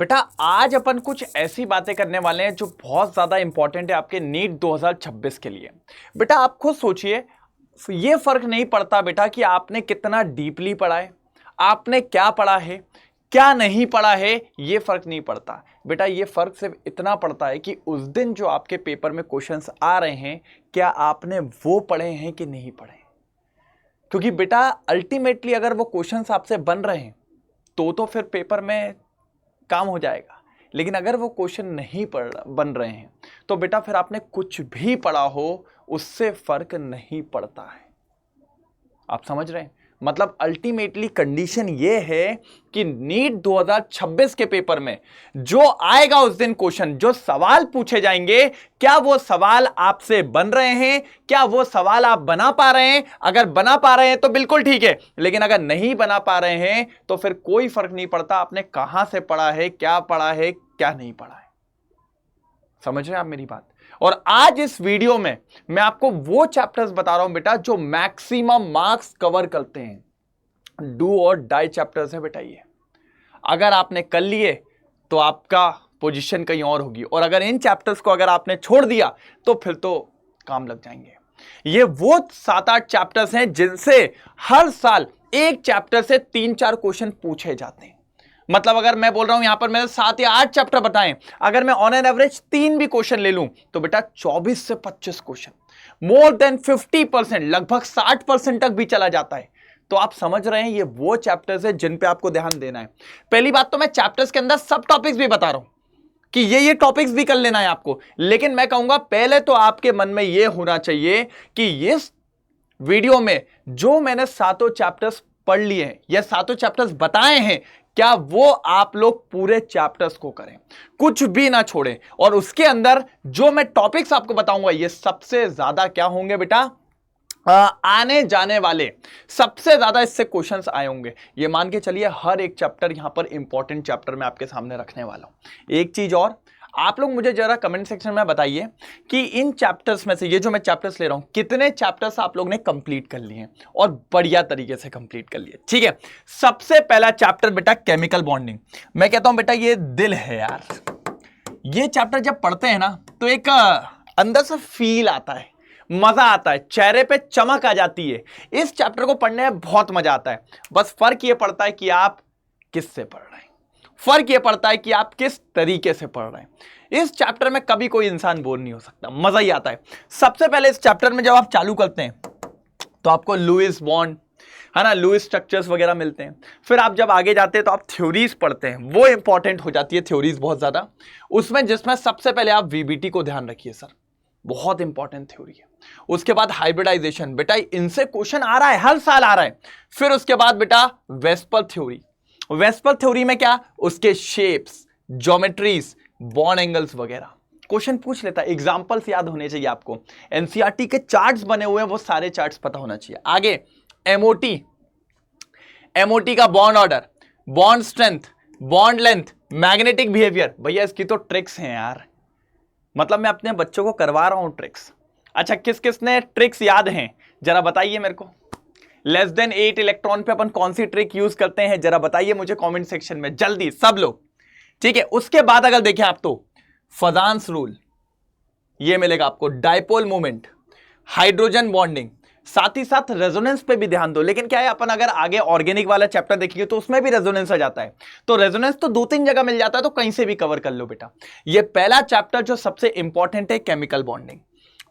बेटा आज अपन कुछ ऐसी बातें करने वाले हैं जो बहुत ज्यादा इंपॉर्टेंट है आपके नीट 2026 के लिए। बेटा आप खुद सोचिए, ये फर्क नहीं पड़ता बेटा कि आपने कितना डीपली पढ़ा है, आपने क्या पढ़ा है, क्या नहीं पढ़ा है, ये फर्क नहीं पड़ता बेटा। ये फर्क सिर्फ इतना पड़ता है कि उस दिन जो आपके पेपर में क्वेश्चंस आ रहे हैं, क्या आपने वो पढ़े हैं कि नहीं पढ़े। क्योंकि बेटा अल्टीमेटली अगर वो क्वेश्चंस आपसे बन रहे हैं तो फिर पेपर में काम हो जाएगा, लेकिन अगर वो क्वेश्चन नहीं बन रहे हैं तो बेटा फिर आपने कुछ भी पढ़ा हो उससे फर्क नहीं पड़ता है। आप समझ रहे हैं? मतलब अल्टीमेटली कंडीशन ये है कि नीट 2026 के पेपर में जो आएगा उस दिन क्वेश्चन, जो सवाल पूछे जाएंगे, क्या वो सवाल आपसे बन रहे हैं, क्या वो सवाल आप बना पा रहे हैं। अगर बना पा रहे हैं तो बिल्कुल ठीक है, लेकिन अगर नहीं बना पा रहे हैं तो फिर कोई फर्क नहीं पड़ता आपने कहां से पढ़ा है, क्या पढ़ा है, क्या नहीं पढ़ा है। समझ रहे हैं आप मेरी बात? और आज इस वीडियो में मैं आपको वो चैप्टर्स बता रहा हूं बेटा जो मैक्सिमम मार्क्स कवर करते हैं। डू और डाई चैप्टर्स है बेटा ये। अगर आपने कर लिए तो आपका पोजीशन कहीं और होगी, और अगर इन चैप्टर्स को अगर आपने छोड़ दिया तो फिर तो काम लग जाएंगे। ये वो 7-8 चैप्टर्स हैं जिनसे हर साल एक चैप्टर से 3-4 क्वेश्चन पूछे जाते हैं। मतलब अगर मैं बोल रहा हूं यहां पर मैंने 7 या 8 चैप्टर बताएं, अगर मैं ऑन एन एवरेज 3 भी क्वेश्चन ले लूं तो बेटा 24 से 25 क्वेश्चन, मोर देन 50%, लगभग 60% तक भी चला जाता है। तो आप समझ रहे हैं ये वो चैप्टर्स है जिन पे आपको ध्यान देना है। पहली बात तो मैं चैप्टर्स के अंदर सब टॉपिक्स भी बता रहा हूं कि ये टॉपिक्स भी कर लेना है आपको, लेकिन मैं कहूंगा पहले तो आपके मन में ये होना चाहिए कि इस वीडियो में जो मैंने 7 चैप्टर्स पढ़ लिए हैं या 7 चैप्टर्स बताए हैं, क्या वो आप लोग पूरे चैप्टर्स को करें, कुछ भी ना छोड़ें। और उसके अंदर जो मैं टॉपिक्स आपको बताऊंगा ये सबसे ज्यादा क्या होंगे बेटा, आने जाने वाले सबसे ज्यादा इससे क्वेश्चंस आए होंगे। ये मान के चलिए हर एक चैप्टर यहां पर इंपॉर्टेंट चैप्टर मैं आपके सामने रखने वाला हूं। एक चीज और, आप लोग मुझे जरा कमेंट सेक्शन में बताइए कि इन चैप्टर्स में से ये जो मैं चैप्टर्स ले रहा हूं कितने चैप्टर्स आप लोग ने कंप्लीट कर लिए हैं और बढ़िया तरीके से कंप्लीट कर लिए। ठीक है, सबसे पहला चैप्टर बेटा केमिकल बॉन्डिंग। मैं कहता हूं बेटा ये दिल है यार। ये चैप्टर जब पढ़ते हैं ना तो एक अंदर से फील आता है, मजा आता है, चेहरे पे चमक आ जाती है। इस चैप्टर को पढ़ने में बहुत मजा आता है। बस फर्क ये पड़ता है कि आप किससे पढ़ रहे हैं, फर्क ये पड़ता है कि आप किस तरीके से पढ़ रहे हैं। इस चैप्टर में कभी कोई इंसान बोर नहीं हो सकता, मजा ही आता है। सबसे पहले इस चैप्टर में जब आप चालू करते हैं तो आपको लुईस बॉन्ड है ना, लुईस स्ट्रक्चर्स वगैरह मिलते हैं। फिर आप जब आगे जाते हैं तो आप थ्योरीज पढ़ते हैं, वो इंपॉर्टेंट हो जाती है थ्योरीज बहुत ज्यादा उसमें, जिसमें सबसे पहले आप वीबीटी को ध्यान रखिए सर, बहुत इंपॉर्टेंट थ्योरी है। उसके बाद हाइब्रिडाइजेशन, बेटा इनसे क्वेश्चन आ रहा है, हर साल आ रहा है। फिर उसके बाद बेटा वेस्पर थ्योरी। वेस्पर थ्योरी में क्या, उसके शेप्स, ज्योमेट्रीज, बॉन्ड एंगल्स वगैरह क्वेश्चन पूछ लेता है। एग्जांपल्स याद होने चाहिए आपको, एनसीईआरटी के चार्ट्स बने हुए हैं वो सारे चार्ट्स पता होना चाहिए। आगे एमओटी, एमओटी का bond order, bond strength, bond length, magnetic behaviour. भैया इसकी तो ट्रिक्स हैं यार, मतलब मैं अपने बच्चों को करवा रहा हूं ट्रिक्स। अच्छा किस किस ने ट्रिक्स याद हैं जरा बताइए मेरे को। लेस देन 8 इलेक्ट्रॉन पे अपन कौन सी ट्रिक यूज करते हैं जरा बताइए मुझे कमेंट सेक्शन में, जल्दी सब लोग। ठीक है, उसके बाद अगर देखें आप तो फजान्स रूल ये मिलेगा आपको, डायपोल मूवमेंट, हाइड्रोजन बॉन्डिंग, साथ ही साथ रेजोनेंस पे भी ध्यान दो। लेकिन क्या है, अपन अगर आगे ऑर्गेनिक वाला चैप्टर देखिए तो उसमें भी रेजोनेंस आ जाता है, तो रेजोनेंस तो 2-3 जगह मिल जाता है, तो कहीं से भी कवर कर लो बेटा। ये पहला चैप्टर जो सबसे इंपॉर्टेंट है केमिकल बॉन्डिंग।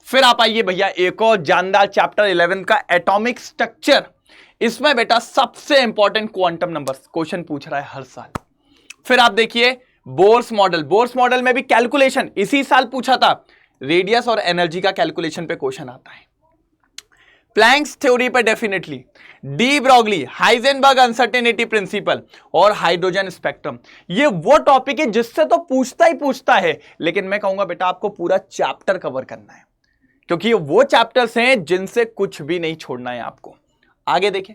फिर आप आइए भैया एक और जानदार चैप्टर 11 का एटॉमिक स्ट्रक्चर। इसमें बेटा सबसे इंपॉर्टेंट क्वांटम नंबर्स क्वेश्चन पूछ रहा है हर साल। फिर आप देखिए बोर्स मॉडल, बोर्स मॉडल में भी कैलकुलेशन इसी साल पूछा था, रेडियस और एनर्जी का कैलकुलेशन पे क्वेश्चन आता है। प्लैंक्स थ्योरी पे definitely, de Broglie, Heisenberg uncertainty principle और हाइड्रोजन स्पेक्ट्रम। ये वो टॉपिक है जिससे तो पूछता ही पूछता है, लेकिन मैं कहूंगा बेटा आपको पूरा चैप्टर कवर करना है, क्योंकि ये वो चैप्टर्स हैं जिनसे कुछ भी नहीं छोड़ना है आपको। आगे देखें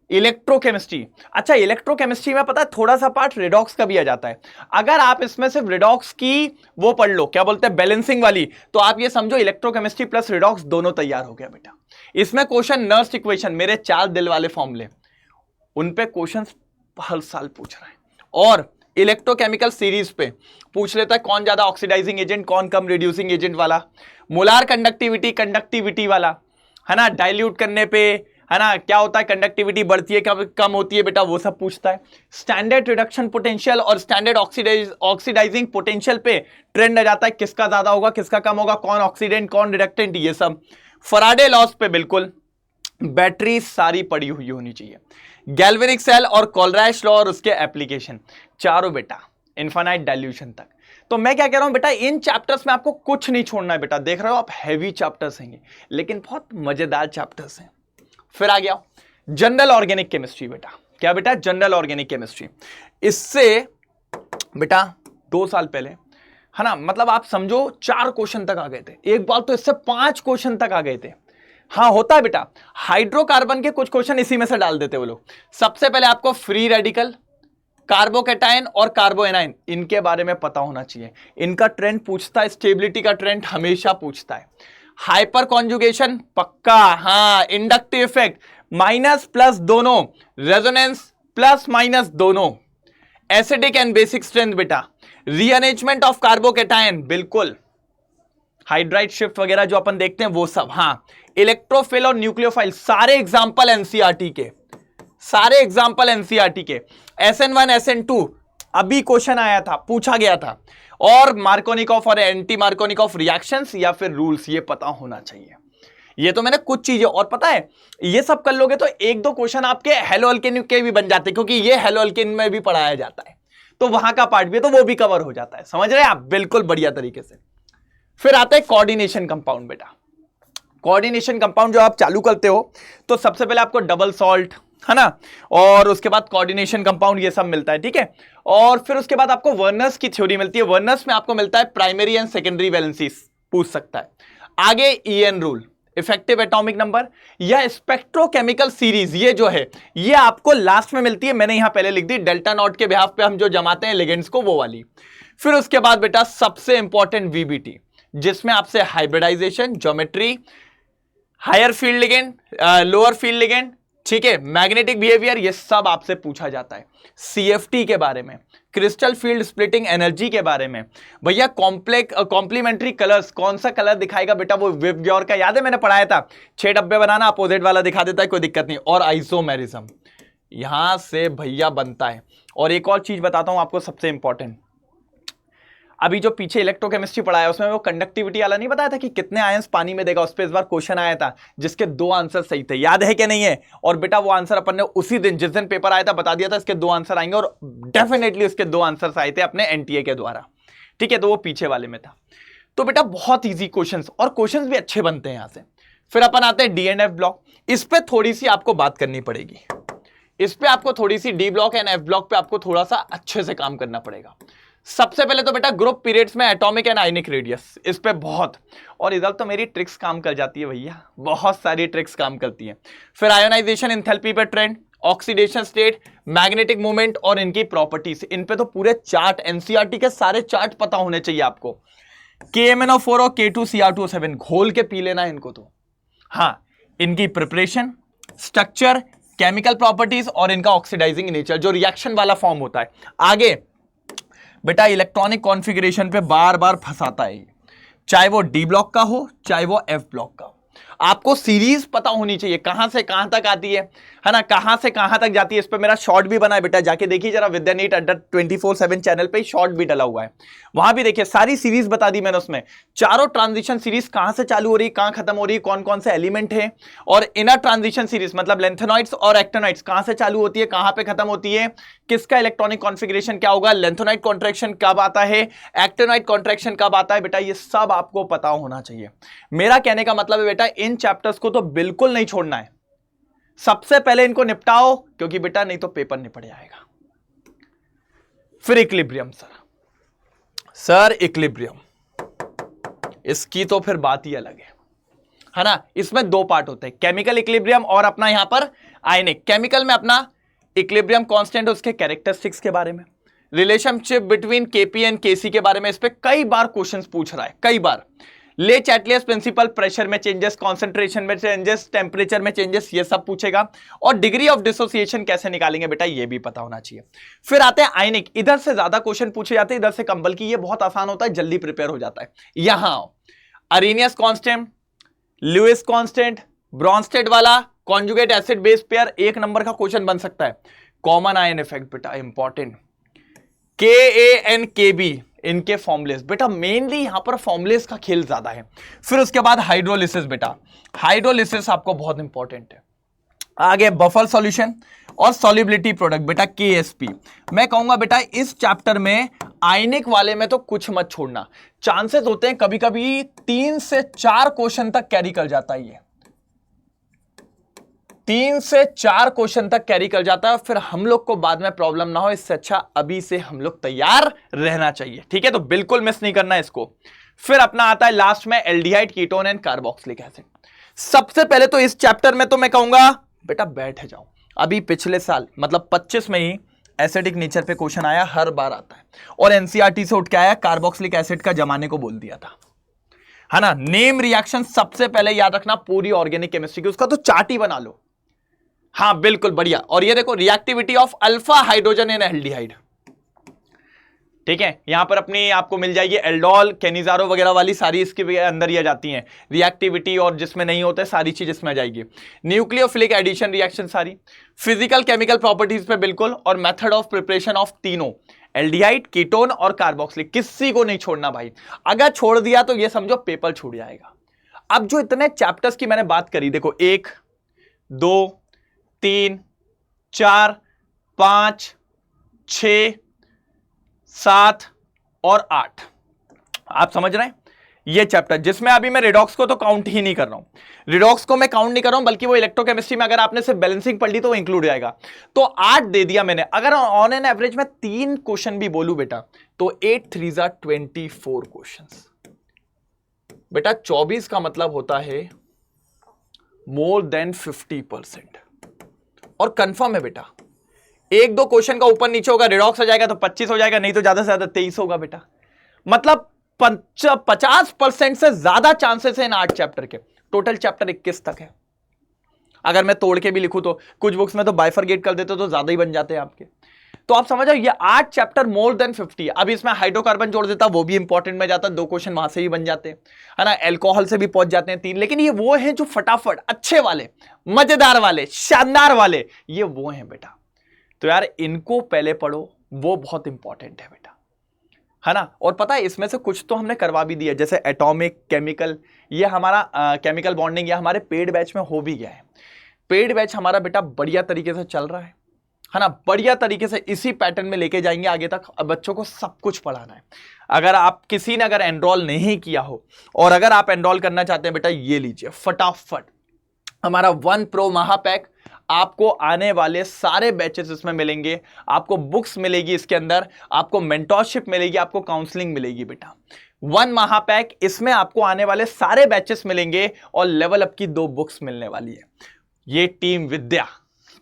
इलेक्ट्रोकेमिस्ट्री। अच्छा इलेक्ट्रोकेमिस्ट्री में पता है थोड़ा सा पार्ट रिडॉक्स का भी आ जाता है। अगर आप इसमें सिर्फ रिडॉक्स की वो पढ़ लो, क्या बोलते हैं, बैलेंसिंग वाली, तो आप ये समझो इलेक्ट्रोकेमिस्ट्री प्लस रिडॉक्स दोनों तैयार हो गया बेटा। इसमें क्वेश्चन नर्स इक्वेशन, मेरे 4 दिल वाले फॉर्मूले, उन पे क्वेश्चन हर साल पूछ रहे हैं। और इलेक्ट्रोकेमिकल सीरीज पे पूछ लेता है कौन ज्यादा ऑक्सीडाइजिंग एजेंट, कौन कम रिड्यूसिंग एजेंट वाला, मोलार कंडक्टिविटी, कंडक्टिविटी वाला, है ना, डाइल्यूट करने पे, है ना, क्या होता है, कंडक्टिविटी बढ़ती है कम होती है बेटा, वो सब पूछता है। स्टैंडर्ड रिडक्शन पोटेंशियल और स्टैंडर्ड ऑक्सीडाइजिंग पोटेंशियल पे ट्रेंड आ जाता है, किसका ज्यादा होगा किसका कम होगा, कौन ऑक्सीडेंट कौन रिडक्टेंट, ये सब। फराडे लॉस पे बिल्कुल बैटरी सारी पड़ी हुई होनी चाहिए। गैल्वेनिक सेल और कोलराश लॉ और उसके एप्लीकेशन, चारों बेटा इनफाइनाइट डाइल्यूशन तक। तो मैं क्या कह रहा हूं बेटा, इन चैप्टर्स में आपको कुछ नहीं छोड़ना है बेटा। देख रहे हो आप, हैवी चैप्टर्स हैं लेकिन बहुत मजेदार चैप्टर्स हैं। फिर आ गया जनरल ऑर्गेनिक केमिस्ट्री बेटा। क्या बेटा, जनरल ऑर्गेनिक केमिस्ट्री। इससे बेटा 2 साल पहले, है ना, मतलब आप समझो 4 क्वेश्चन तक आ गए थे, एक बार तो इससे 5 क्वेश्चन तक आ गए थे। हाँ होता है बेटा, हाइड्रोकार्बन के कुछ क्वेश्चन इसी में से डाल देते वो लोग। सबसे पहले आपको फ्री रेडिकल, कार्बोकैटायन और कार्बोएनाइन, इनके बारे में पता होना चाहिए। इनका ट्रेंड पूछता है, स्टेबिलिटी का ट्रेंड हमेशा पूछता है। हाइपर कॉन्जुगेशन पक्का, हाँ, इंडक्टिव इफेक्ट, माइनस प्लस दोनों, रेजोनेंस प्लस माइनस दोनों, एसिडिक एंड बेसिक स्ट्रेंथ बेटा, रीअरेंजमेंट ऑफ कार्बोकैटायन बिल्कुल, हाइड्राइड शिफ्ट वगैरह जो अपन देखते हैं वो सब, हाँ, इलेक्ट्रोफिल और न्यूक्लियोफाइल, सारे एग्जांपल एनसीईआरटी के, सारे एग्जांपल एनसीईआरटी के। SN1 SN2 अभी क्वेश्चन आया था, पूछा गया था। और मार्कोनिकॉफ और एंटी मार्कोनिकॉफ रिएक्शंस या फिर रूल्स, ये पता होना चाहिए। ये तो मैंने कुछ चीजें, और पता है ये सब कर लोगे तो 1-2 क्वेश्चन आपके हेलो अल्केन के भी बन जाते हैं, क्योंकि ये हेलो अल्केन में भी पढ़ाया जाता है, तो वहां का पार्ट भी है, तो वो भी कवर हो जाता है। समझ रहे हैं आप, बिल्कुल बढ़िया तरीके से। फिर आता है कोऑर्डिनेशन कंपाउंड बेटा। कोऑर्डिनेशन कंपाउंड जो आप चालू करते हो तो सबसे पहले आपको डबल सॉल्ट, है ना, और उसके बाद कोऑर्डिनेशन कंपाउंड, ये सब मिलता है, ठीक है। और फिर उसके बाद आपको वर्नर्स की थ्योरी मिलती है। वर्नर्स में आपको मिलता है प्राइमरी एंड सेकेंडरी वैलेंसीज, पूछ सकता है। आगे EN rule, effective atomic number, या स्पेक्ट्रोकेमिकल सीरीज, ये जो है ये आपको लास्ट में मिलती है। मैंने यहां पहले लिख दी, डेल्टा नॉट के बिहाफ पे हम जो जमाते हैं लिगेंड्स को, वो वाली। फिर उसके बाद बेटा सबसे इंपॉर्टेंट VBT, जिसमें आपसे hybridization, geometry, higher field ligand, lower field ligand, ठीक है, मैग्नेटिक बिहेवियर, ये सब आपसे पूछा जाता है। CFT के बारे में, क्रिस्टल फील्ड स्प्लिटिंग एनर्जी के बारे में, भैया कॉम्प्लीमेंट्री कलर्स, कौन सा कलर दिखाएगा बेटा, वो विबग्योर का याद है मैंने पढ़ाया था, 6 डब्बे बनाना, अपोजिट वाला दिखा देता है, कोई दिक्कत नहीं। और आइसोमेरिज्म यहां से भैया बनता है। और एक और चीज बताता हूं आपको सबसे इंपॉर्टेंट, अभी जो पीछे इलेक्ट्रोकेमिस्ट्री पढ़ाया उसमें वो कंडक्टिविटी वाला नहीं बताया था कि कितने आयंस पानी में देगा, उस पर इस बार क्वेश्चन आया था जिसके 2 आंसर सही थे, याद है कि नहीं है। और बेटा वो आंसर अपन ने उसी दिन, जिस दिन पेपर आया था, बता दिया था इसके 2 आंसर आएंगे, और डेफिनेटली उसके 2 आंसर आए थे अपने NTA के द्वारा, ठीक है, तो वो पीछे वाले में था। तो बेटा बहुत ईजी क्वेश्चन, और क्वेश्चन भी अच्छे बनते हैं यहां से। फिर अपन आते हैं D&F ब्लॉक। इस पर थोड़ी सी आपको बात करनी पड़ेगी, इस पर आपको थोड़ी सी D block and F block पे आपको थोड़ा सा अच्छे से काम करना पड़ेगा। सबसे पहले तो बेटा ग्रुप पीरियड्स में एटॉमिक एंड आयनिक रेडियस, इस पे बहुत, और इधर तो मेरी ट्रिक्स काम कर जाती है भैया, बहुत सारी ट्रिक्स काम करती है। फिर आयोनाइजेशन एंथैल्पी पे trend, oxidation state, magnetic movement और इनकी प्रॉपर्टीज, इन पे तो पूरे चार्ट, एनसीईआरटी के सारे चार्ट पता होने चाहिए आपको। KMnO4 और K2Cr2O7 घोल के पी लेना इनको तो। हाँ, इनकी प्रिपरेशन, स्ट्रक्चर, केमिकल प्रॉपर्टीज और इनका ऑक्सीडाइजिंग नेचर, जो रिएक्शन वाला फॉर्म होता है। आगे बेटा इलेक्ट्रॉनिक कॉन्फ़िगरेशन पे बार बार फंसाता है, चाहे वो D ब्लॉक का हो चाहे वो F ब्लॉक का हो। आपको सीरीज पता होनी चाहिए, कहां से कहां तक आती है ना, कहां से कहां तक जाती है। इस पे मेरा शॉर्ट भी बना है बेटा, जाके देखिए जरा, विद्यानीट अड्डा 24/7 चैनल पे शॉर्ट भी डला हुआ है, वहां भी देखिए, सारी सीरीज बता दी मैंने उसमें। चारों ट्रांजिशन सीरीज कहां से चालू हो रही है, कहां खत्म हो रही है, कौन कौन से एलिमेंट है, और इनर ट्रांजिशन सीरीज मतलब लेंथेनॉइड्स और एक्टिनॉइड्स कहां से चालू होती है, कहां पे खत्म होती है, किसका इलेक्ट्रॉनिक कॉन्फ़िगरेशन क्या होगा, लेंथेनॉइड कॉन्ट्रैक्शन कब आता है, एक्टिनॉइड कॉन्ट्रैक्शन कब आता है, बेटा ये सब आपको पता होना चाहिए। मेरा कहने का मतलब है बेटा इन चैप्टर्स को तो बिल्कुल नहीं छोड़ना है, सबसे पहले इनको निपटाओ, क्योंकि बेटा नहीं तो पेपर निपट जाएगा। फिर इक्विलिब्रियम, सर इक्विलिब्रियम, इसकी तो फिर बात ही अलग है ना। इसमें 2 पार्ट होते हैं, केमिकल इक्विलिब्रियम और अपना यहां पर आयनिक। केमिकल में अपना इक्विलिब्रियम कांस्टेंट, उसके कैरेक्टरिस्टिक्स के बारे में, relationship between Kp and Kc के बारे में, इस पे कई बार क्वेश्चंस पूछ रहा है, कई बार। ले चैटलियस प्रिंसिपल, प्रेशर में चेंजेस, कॉन्सेंट्रेशन में चेंजेस, टेम्परेचर में चेंजेस, ये सब पूछेगा। और डिग्री ऑफ डिसोसिएशन कैसे निकालेंगे बेटा, ये भी पता होना चाहिए। फिर आते हैं आयनिक, इधर से ज्यादा क्वेश्चन पूछे जाते हैं, इधर से कम, बल्कि ये बहुत आसान होता है, जल्दी प्रिपेयर हो जाता है। यहां Arrhenius constant, Lewis constant, Bronsted वाला कॉन्जुगेट एसिड बेस पेयर, एक नंबर का क्वेश्चन बन सकता है। कॉमन आयन इफेक्ट बेटा इंपॉर्टेंट, KANKB, इनके फॉर्मुलेस बेटा, मेनली यहां पर फॉर्मुलेस का खेल ज्यादा है। फिर उसके बाद हाइड्रोलिसिस बेटा, हाइड्रोलिसिस आपको बहुत इंपॉर्टेंट है। आगे बफर सॉल्यूशन और सॉल्युबिलिटी प्रोडक्ट बेटा, KSP। मैं कहूंगा बेटा इस चैप्टर में आयनिक वाले में तो कुछ मत छोड़ना, चांसेस होते हैं कभी कभी 3 से 4 क्वेश्चन तक कैरी कर जाता है, ये 3 से 4 क्वेश्चन तक कैरी कर जाता है, फिर हम लोग को बाद में प्रॉब्लम ना हो, इससे अच्छा अभी से हम लोग तैयार रहना चाहिए, ठीक है। तो बिल्कुल मिस नहीं करना इसको। फिर अपना आता है लास्ट में aldehyde, ketone and carboxylic acid. सबसे पहले तो इस चैप्टर में तो मैं कहूंगा बेटा बैठ जाओ, अभी पिछले साल मतलब 25 में ही एसिडिक नेचर पे क्वेश्चन आया, हर बार आता है, और एनसीईआरटी से उठ के आया, कार्बोक्सिलिक एसिड का जमाने को बोल दिया था, है ना। नेम रिएक्शन सबसे पहले याद रखना, पूरी ऑर्गेनिक केमिस्ट्री की, उसका तो चार्ट ही बना लो। हाँ बिल्कुल बढ़िया। और ये देखो reactivity of alpha hydrogen in aldehyde, ठीक है, यहां पर अपनी आपको मिल जाएगी एल्डोल, केनिजारो वगैरह वाली सारी इसके अंदर ही आ जाती हैं रिएक्टिविटी, और जिसमें नहीं होता है सारी चीज इसमें आ जाएगी। न्यूक्लियोफिलिक एडिशन रिएक्शन सारी, फिजिकल केमिकल प्रॉपर्टीज पे बिल्कुल, और मेथड ऑफ प्रिपरेशन ऑफ तीनों, एल्डिहाइड, कीटोन और कार्बोक्सिलिक, किसी को नहीं छोड़ना भाई। अगर छोड़ दिया तो ये समझो पेपर छूट जाएगा। अब जो इतने चैप्टर्स की मैंने बात करी, देखो 1 2 3 4 5 6 7 और 8, आप समझ रहे हैं ये चैप्टर, जिसमें अभी मैं रिडॉक्स को तो काउंट ही नहीं कर रहा हूं, रिडॉक्स को मैं काउंट नहीं कर रहा हूं, बल्कि वो इलेक्ट्रोकेमिस्ट्री में अगर आपने सिर्फ बैलेंसिंग पढ़ ली तो वो इंक्लूड जाएगा। तो 8 दे दिया मैंने। अगर ऑन एन एवरेज में 3 क्वेश्चन भी बोलूं बेटा, तो 8 3 जा 24 क्वेश्चंस बेटा, 24 का मतलब होता है मोर देन 50%। और कंफर्म है बेटा, 1-2 क्वेश्चन का ऊपर नीचे होगा, रिडॉक्स हो जाएगा तो 25 हो जाएगा, नहीं तो ज्यादा से ज्यादा 23 होगा बेटा। मतलब 50% से ज्यादा चांसेस है इन 8 चैप्टर के। टोटल चैप्टर 21 तक है। अगर मैं तोड़ के भी लिखूं तो कुछ बुक्स में तो बाइफरगेट कर देते तो ज्यादा ही बन जाते हैं आपके। तो आप समझो ये 8 चैप्टर मोर देन 50। अब इसमें हाइड्रोकार्बन जोड़ देता, वो भी इंपॉर्टेंट में जाता, 2 क्वेश्चन वहां से ही बन जाते हैं, है ना। एल्कोहल से भी पहुंच जाते हैं 3। लेकिन ये वो हैं जो फटाफट अच्छे वाले, मजेदार वाले, शानदार वाले, ये वो हैं बेटा। तो यार इनको पहले पढ़ो, वो बहुत इंपॉर्टेंट है बेटा, है ना। और पता है इसमें से कुछ तो हमने करवा भी दिया, जैसे एटॉमिक, केमिकल, ये हमारा केमिकल बॉन्डिंग, ये हमारे पेड बैच में हो भी गया है। पेड बैच हमारा बेटा बढ़िया तरीके से चल रहा है ना, बढ़िया तरीके से इसी पैटर्न में लेके जाएंगे आगे तक। अब बच्चों को सब कुछ पढ़ाना है। अगर आप किसी ने अगर एनरोल नहीं किया हो, और अगर आप एनरोल करना चाहते हैं बेटा, ये लीजिए फटाफट हमारा 1 प्रो महापैक। आपको आने वाले सारे बैचेस इसमें मिलेंगे, आपको बुक्स मिलेगी इसके अंदर, आपको मेंटोरशिप मिलेगी, आपको काउंसलिंग मिलेगी बेटा। 1 महापैक, इसमें आपको आने वाले सारे बैचेस मिलेंगे, और लेवल अप की 2 बुक्स मिलने वाली है। ये टीम विद्या,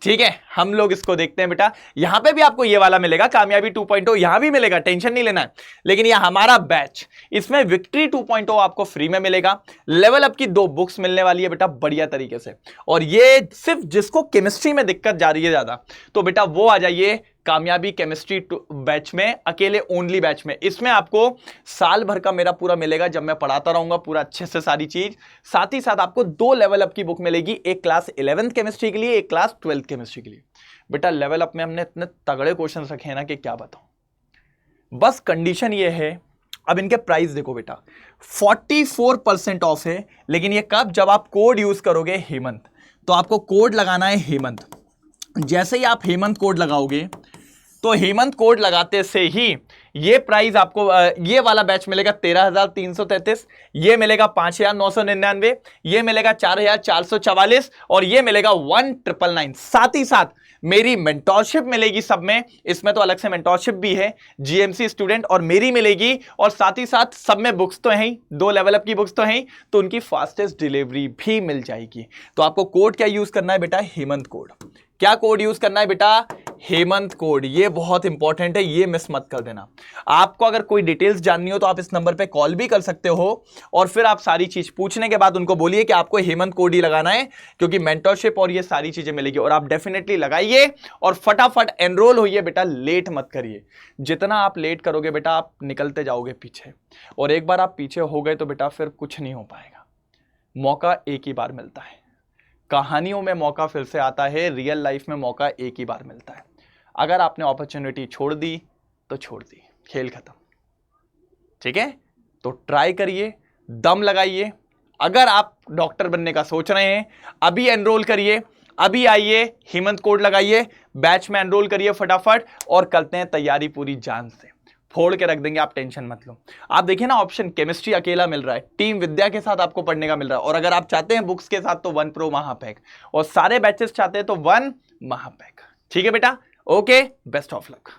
ठीक है, हम लोग इसको देखते हैं बेटा। यहां पे भी आपको ये वाला मिलेगा, कामयाबी 2.0, यहां भी मिलेगा, टेंशन नहीं लेना है। लेकिन ये हमारा बैच, इसमें विक्ट्री 2.0 आपको फ्री में मिलेगा। लेवल अप की 2 बुक्स मिलने वाली है बेटा बढ़िया तरीके से। और ये सिर्फ जिसको केमिस्ट्री में दिक्कत जा रही है ज्यादा, तो बेटा वो आ जाइए कामयाबी केमिस्ट्री बैच में, अकेले ओनली बैच में। इसमें आपको साल भर का मेरा पूरा मिलेगा, जब मैं पढ़ाता रहूंगा पूरा अच्छे से सारी चीज। साथ ही साथ आपको 2 लेवल अप की बुक मिलेगी, एक क्लास 11th केमिस्ट्री के लिए, एक क्लास 12th केमिस्ट्री के लिए। बेटा लेवल अप में हमने इतने तगड़े क्वेश्चन रखे हैं ना कि क्या बताऊं। बस कंडीशन ये है, अब इनके प्राइस देखो बेटा, 44% ऑफ है। लेकिन ये कब, जब आप कोड यूज करोगे हेमंत। तो आपको कोड लगाना है हेमंत। जैसे ही आप हेमंत कोड लगाओगे, तो हेमंत कोड लगाते से ही ये प्राइस आपको, ये वाला बैच मिलेगा 13,333, ये मिलेगा 5,999, ये मिलेगा 4,444, और ये मिलेगा 1,999। साथ ही साथ मेरी मेंटोरशिप मिलेगी सब में, इसमें तो अलग से मेंटोरशिप भी है, जीएमसी स्टूडेंट और मेरी मिलेगी। और साथ ही साथ सब में बुक्स तो हैं, 2 लेवल अप की बुक्स तो हैं, तो उनकी फास्टेस्ट डिलीवरी भी मिल जाएगी। तो आपको कोड क्या यूज करना है बेटा, हेमंत कोड। क्या कोड यूज करना है बेटा, हेमंत कोड, ये बहुत इंपॉर्टेंट है, ये मिस मत कर देना। आपको अगर कोई डिटेल्स जाननी हो तो आप इस नंबर पे कॉल भी कर सकते हो और फिर आप सारी चीज पूछने के बाद उनको बोलिए कि आपको हेमंत कोड ही लगाना है, क्योंकि मेंटरशिप और ये सारी चीजें मिलेगी। और आप डेफिनेटली लगाइए और फटाफट एनरोल होइए बेटा, लेट मत करिए। जितना आप लेट करोगे बेटा आप निकलते जाओगे पीछे, और एक बार आप पीछे हो गए तो बेटा फिर कुछ नहीं हो पाएगा। मौका एक ही बार मिलता है, कहानियों में मौका फिर से आता है, रियल लाइफ में मौका एक ही बार मिलता है। अगर आपने अपॉर्चुनिटी छोड़ दी तो छोड़ दी, खेल खत्म। ठीक है, तो ट्राई करिए, दम लगाइए। अगर आप डॉक्टर बनने का सोच रहे हैं, अभी एनरोल करिए, अभी आइए, हेमंत कोड लगाइए, बैच में एनरोल करिए फटाफट और करते हैं तैयारी पूरी जान से, फोड़ के रख देंगे, आप टेंशन मत लो। आप देखिए ना, ऑप्शन केमिस्ट्री अकेला मिल रहा है, टीम विद्या के साथ आपको पढ़ने का मिल रहा है, और अगर आप चाहते हैं बुक्स के साथ तो 1 प्रो महापैक, और सारे बैचेस चाहते हैं तो 1 महापैक। ठीक है बेटा, ओके, बेस्ट ऑफ लक।